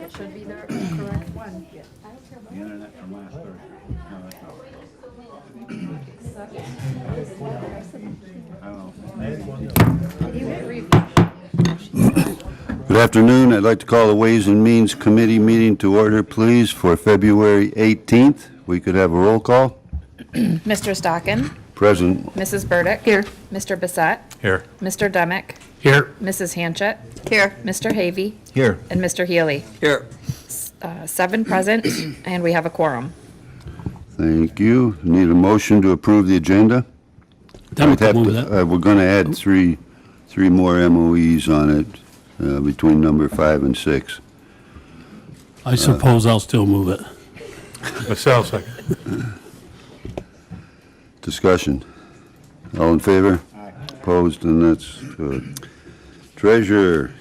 It should be the correct one. The internet from last Thursday. No, that's not Good afternoon. I'd like to call the Ways and Means Committee meeting to order, please, for February 18th. We could have a roll call. Mr. Stockin, Present. Mrs. Burdick. Here. Mr. Bissett. Here. Mr. Demick. Here. Mrs. Hanchett. Here. Mr. Havey. Here. And Mr. Healy. Here. 7 present, and we have a quorum. Thank you. Need a motion to approve the agenda? Demick I'd will have move to- that. We're going to add three more MOEs on it between number 5 and 6. I suppose I'll still move it. Michelle, second. Discussion. All in favor? Aye. Opposed, and that's good. Treasurer,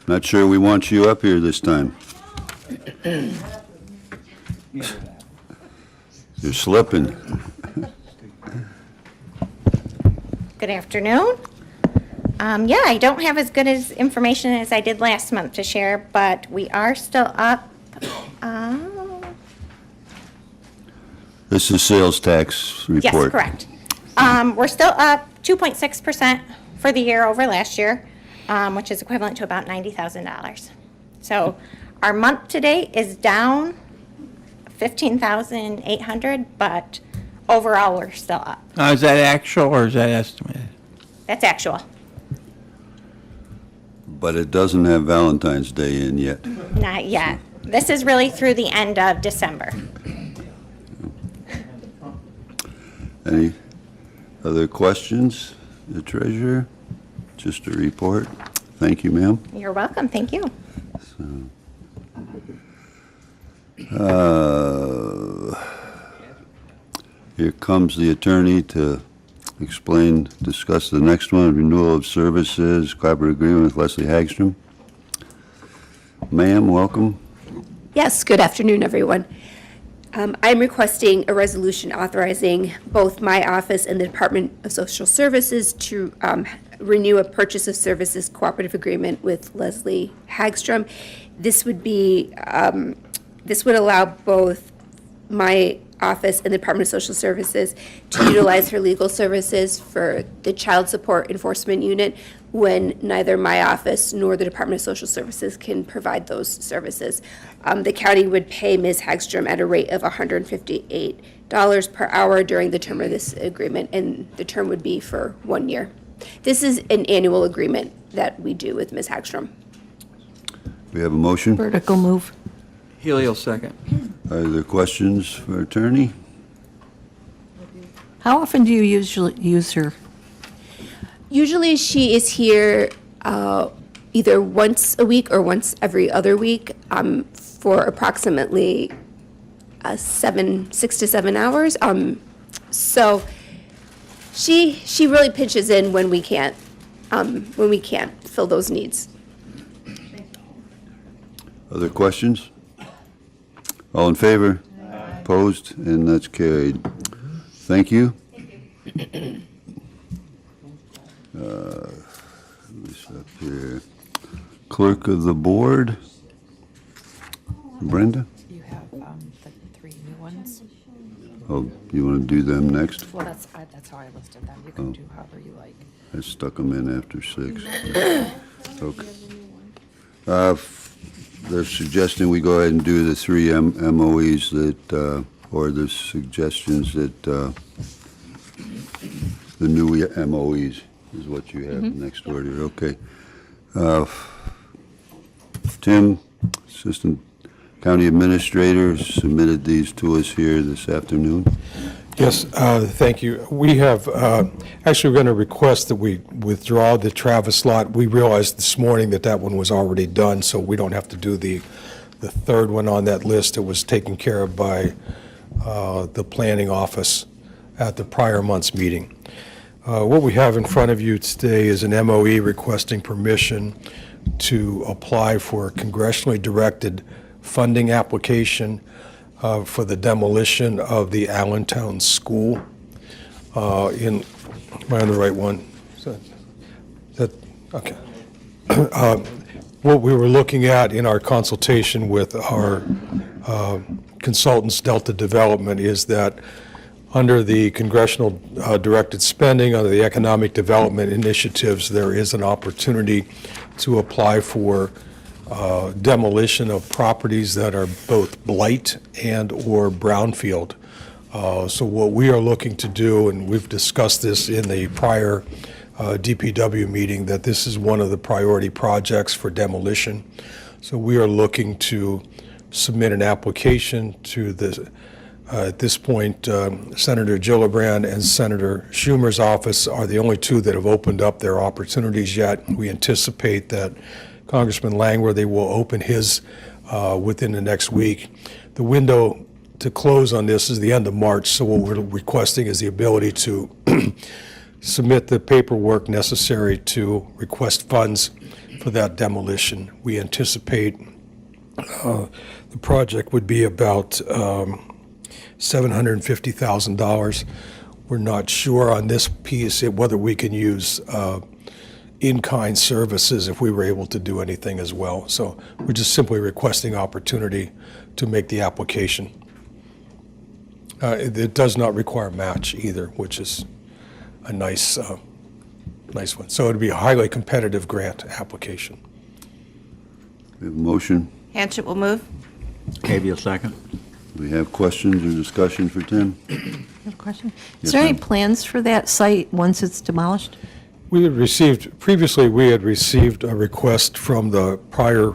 not sure we want you up here this time. You're slipping. Good afternoon. Yeah, I don't have as good as information as I did last month to share, but we are still up. This is sales tax report. Yes, correct. We're still up 2.6% for the year over last year, which is equivalent to about $90,000. So our month to date is down 15,800, but overall we're still up. Is that actual or is that estimated? That's actual. But it doesn't have Valentine's Day in yet. Not yet. This is really through the end of December. Any other questions? The treasurer? Just a report. Thank you, ma'am. You're welcome. Thank you. Here comes the attorney to discuss the next one, renewal of services, cooperative agreement with Leslie Hagstrom. Ma'am, welcome. Yes, good afternoon, everyone. I'm requesting a resolution authorizing both my office and the Department of Social Services to renew a purchase of services cooperative agreement with Leslie Hagstrom. This would allow both my office and the Department of Social Services to utilize her legal services for the Child Support Enforcement Unit when neither my office nor the Department of Social Services can provide those services. The county would pay Ms. Hagstrom at a rate of $158 per hour during the term of this agreement, and the term would be for 1 year. This is an annual agreement that we do with Ms. Hagstrom. We have a motion. Burdick will move. Healy will second. Are there questions for attorney? How often do you usually use her? Usually she is here either once a week or once every other week for approximately 6 to 7 hours. So she really pitches in when we can't fill those needs. Other questions? All in favor? Opposed? And that's carried. Thank you. Who's up here? Clerk of the Board, Brenda? You have the 3 new ones. Oh, you want to do them next? Well, that's how I listed them. You can do however you like. I stuck them in after 6. Okay. They're suggesting we go ahead and do the 3 MOEs that, or the suggestions that, the new MOEs is what you have next order. Okay. Tim, Assistant County Administrator, submitted these to us here this afternoon. Yes, thank you. We have, actually, we're going to request that we withdraw the Travis lot. We realized this morning that that one was already done, so we don't have to do the third one on that list. It was taken care of by the planning office at the prior month's meeting. What we have in front of you today is an MOE requesting permission to apply for a congressionally directed funding application for the demolition of the Allentown School. Am I on the right one? Okay. what we were looking at in our consultation with our consultants, Delta Development, is that under the congressional directed spending, under the economic development initiatives, there is an opportunity to apply for demolition of properties that are both blight and/or brownfield. So what we are looking to do, and we've discussed this in the prior DPW meeting, that this is one of the priority projects for demolition. So we are looking to submit an application to the, at this point, Senator Gillibrand and Senator Schumer's office are the only two that have opened up their opportunities yet. We anticipate that Congressman Langworthy will open his within the next week. The window to close on this is the end of March, so what we're requesting is the ability to submit the paperwork necessary to request funds for that demolition. We anticipate the project would be about $750,000. We're not sure on this piece whether we can use in-kind services if we were able to do anything as well. So we're just simply requesting opportunity to make the application. It does not require match either, which is a nice one. So it'd be a highly competitive grant application. We have a motion. Hanchett will move. Avia will second. We have questions or discussion for Tim? Question. Yes, Is there any ma'am. plans for that site once it's demolished? Previously, we had received a request from the prior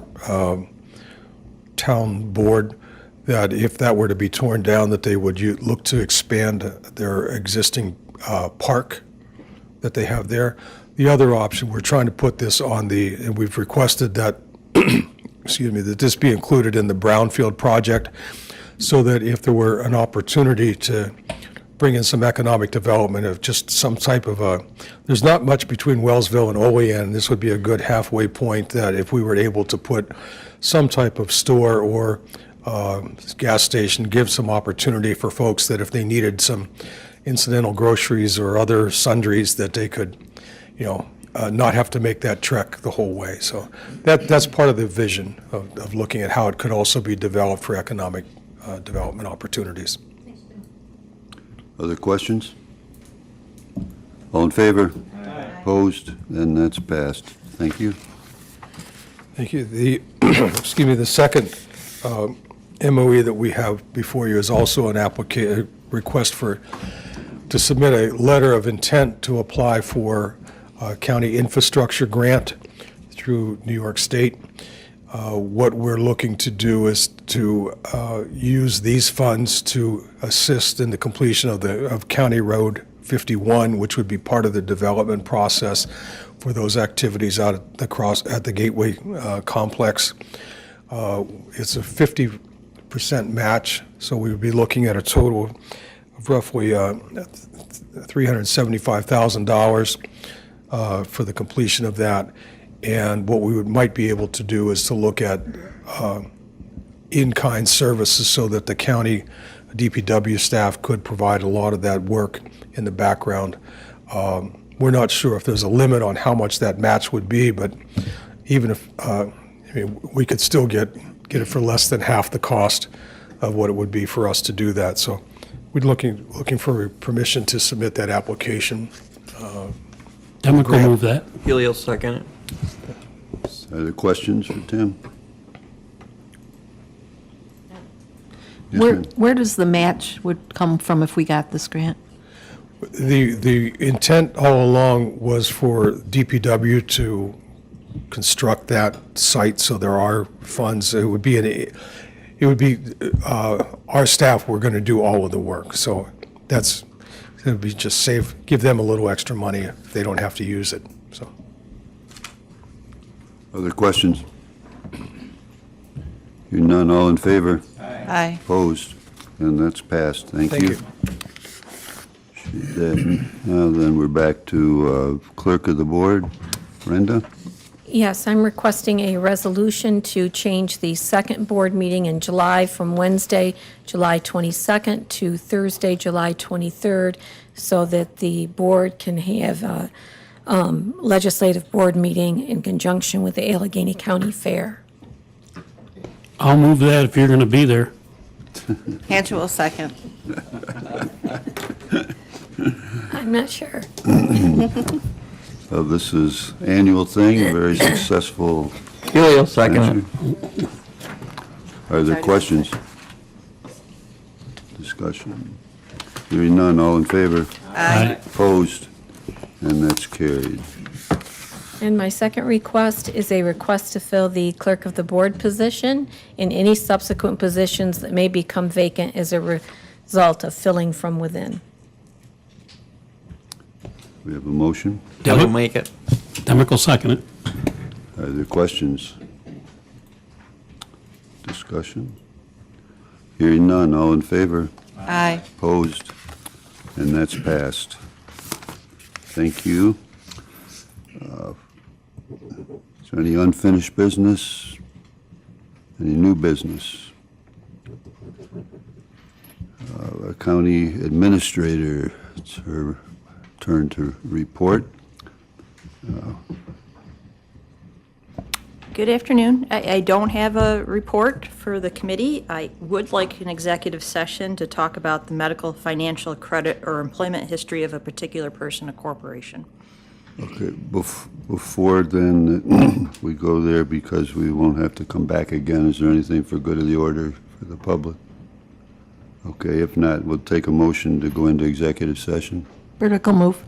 town board that if that were to be torn down, that they would look to expand their existing park that they have there. The other option, we're trying to put this on and we've requested that, excuse me, that this be included in the Brownfield project, so that if there were an opportunity to bring in some economic development of just some type of there's not much between Wellsville and Olean. This would be a good halfway point, that if we were able to put some type of store or gas station, give some opportunity for folks that if they needed some incidental groceries or other sundries, that they could, not have to make that trek the whole way. So that's part of the vision of looking at how it could also be developed for economic development opportunities. Other questions? All in favor? Opposed? Then that's passed. Thank you. Thank you. The, excuse me, the second MOE that we have before you is also an request to submit a letter of intent to apply for a county infrastructure grant through New York State. What we're looking to do is to use these funds to assist in the completion of County Road 51, which would be part of the development process for those activities out at the Gateway complex. It's a 50% match, so we would be looking at a total of roughly $375,000 for the completion of that. And what we might be able to do is to look at in-kind services so that the county DPW staff could provide a lot of that work in the background. We're not sure if there's a limit on how much that match would be, but even if, we could still get it for less than half the cost of what it would be for us to do that. So we're looking for permission to submit that application. Demick will move that. Healy will second it. Other questions for Tim? Yes, ma'am. Where does the match would come from if we got this grant? The intent all along was for DPW to construct that site, so there are funds. It would be our staff were going to do all of the work, so it would be just give them a little extra money if they don't have to use it. So, Other questions? Hearing none, all in favor? Aye. Opposed? And that's passed. Thank Thank you. you. Now then, we're back to Clerk of the Board. Brenda? Yes, I'm requesting a resolution to change the second board meeting in July from Wednesday, July 22nd to Thursday, July 23rd, so that the board can have legislative board meeting in conjunction with the Allegheny County Fair. I'll move that if you're going to be there. Hancher will second. I'm not sure. This is annual thing, a very successful. Healy will second it. Are there questions? Discussion? Hearing none, all in favor? Aye. Opposed? And that's carried. And my second request is a request to fill the clerk of the board position and any subsequent positions that may become vacant as a result of filling from within. We have a motion. Healy will make it. Demick will second it. Are there questions? Discussion? Hearing none, all in favor? Aye. Opposed? And that's passed. Thank you. Is there any unfinished business? Any new business? County Administrator, it's her turn to report. Good afternoon. I don't have a report for the committee. I would like an executive session to talk about the medical, financial, credit, or employment history of a particular person or corporation. Okay, before then, we go there because we won't have to come back again. Is there anything for good of the order for the public? Okay, if not, we'll take a motion to go into executive session. Burdick will move.